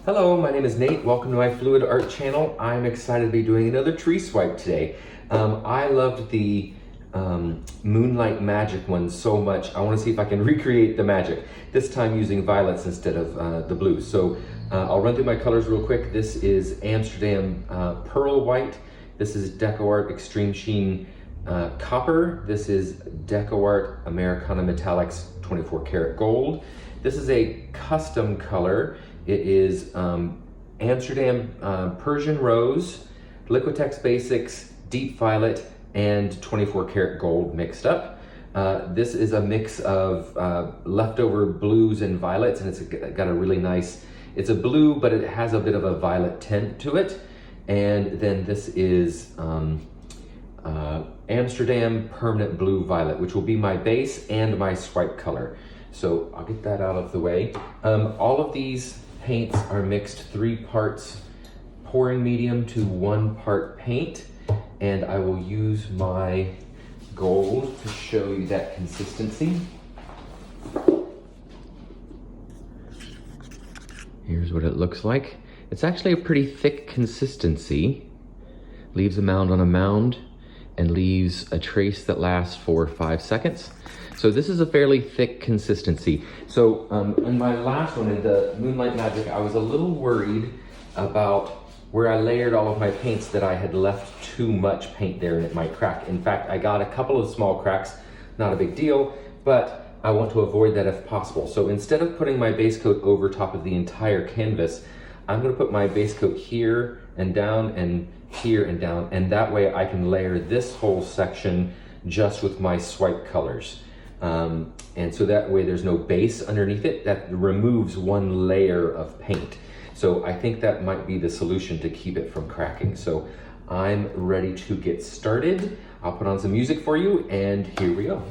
Hello, my name is Nate. Welcome to my Fluid Art channel. I'm excited to be doing another tree swipe today. I loved the Moonlight Magic one so much. I want to see if I can recreate the magic, this time using violets instead of the blues. So I'll run through my colors real quick. This is Amsterdam Pearl White. This is DecoArt Extreme Sheen Copper. This is DecoArt Americana Metallics 24 karat gold. This is a custom color. It is Amsterdam Persian Rose, Liquitex Basics, Deep Violet, and 24 karat gold mixed up. This is a mix of leftover blues and violets, and it's got a really nice, it's a blue, but it has a bit of a violet tint to it. And then this is Amsterdam Permanent Blue Violet, which will be my base and my swipe color. So I'll get that out of the way. All of these paints are mixed 3 parts pouring medium to 1 part paint, and I will use my gold to show you that consistency. Here's what it looks like. It's actually a pretty thick consistency. Leaves a mound on a mound and leaves a trace that lasts for 5 seconds. So this is a fairly thick consistency. So in my last one, in the Moonlight Magic, I was a little worried about where I layered all of my paints that I had left too much paint there and it might crack. In fact, I got a couple of small cracks, not a big deal, but I want to avoid that if possible. So instead of putting my base coat over top of the entire canvas, I'm gonna put my base coat here and down and here and down, and that way I can layer this whole section just with my swipe colors. And so that way there's no base underneath it. That removes 1 layer of paint. So I think that might be the solution to keep it from cracking. So I'm ready to get started. I'll put on some music for you, and here we go.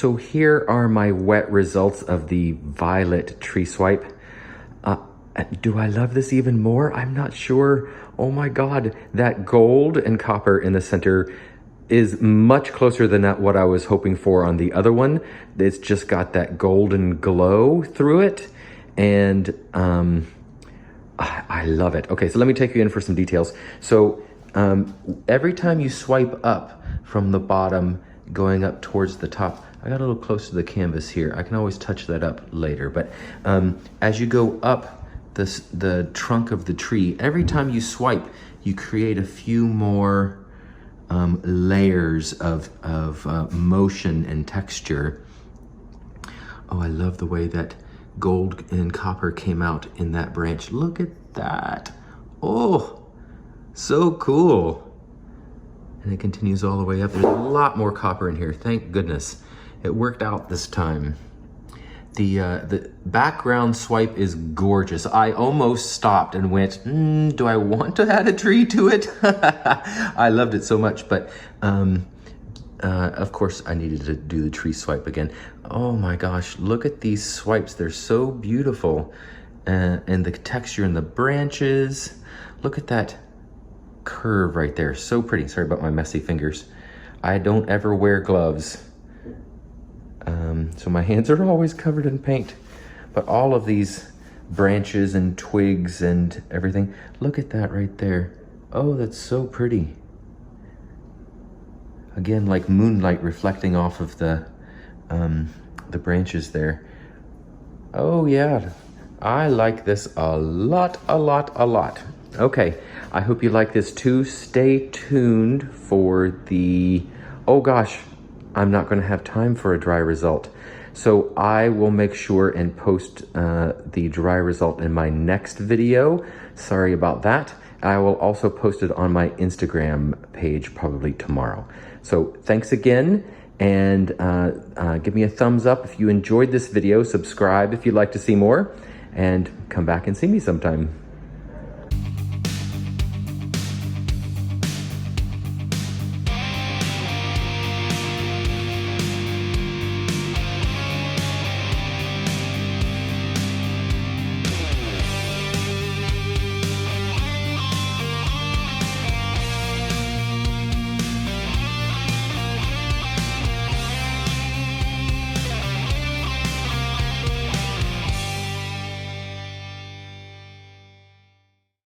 So here are my wet results of the violet tree swipe. Do I love this even more? I'm not sure. Oh my God, that gold and copper in the center is much closer than what I was hoping for on the other one. It's just got that golden glow through it, and I love it. Okay, so let me take you in for some details. So every time you swipe up from the bottom, going up towards the top, I got a little close to the canvas here. I can always touch that up later, but as you go up the trunk of the tree, every time you swipe, you create a few more layers of motion and texture. Oh, I love the way that gold and copper came out in that branch. Look at that. Oh, so cool. And it continues all the way up. There's a lot more copper in here. Thank goodness. It worked out this time. The background swipe is gorgeous. I almost stopped and went, do I want to add a tree to it? I loved it so much, but of course I needed to do the tree swipe again. Oh my gosh, look at these swipes. They're so beautiful. And the texture in the branches. Look at that curve right there. So pretty. Sorry about my messy fingers. I don't ever wear gloves. So my hands are always covered in paint, but all of these branches and twigs and everything, look at that right there. Oh, that's so pretty. Again, like moonlight reflecting off of the branches there. Oh yeah, I like this a lot, a lot, a lot. Okay, I hope you like this too. Stay tuned for the, oh gosh, I'm not gonna have time for a dry result. So I will make sure and post the dry result in my next video. Sorry about that. I will also post it on my Instagram page probably tomorrow. So thanks again, and give me a thumbs up if you enjoyed this video. Subscribe if you'd like to see more, and come back and see me sometime.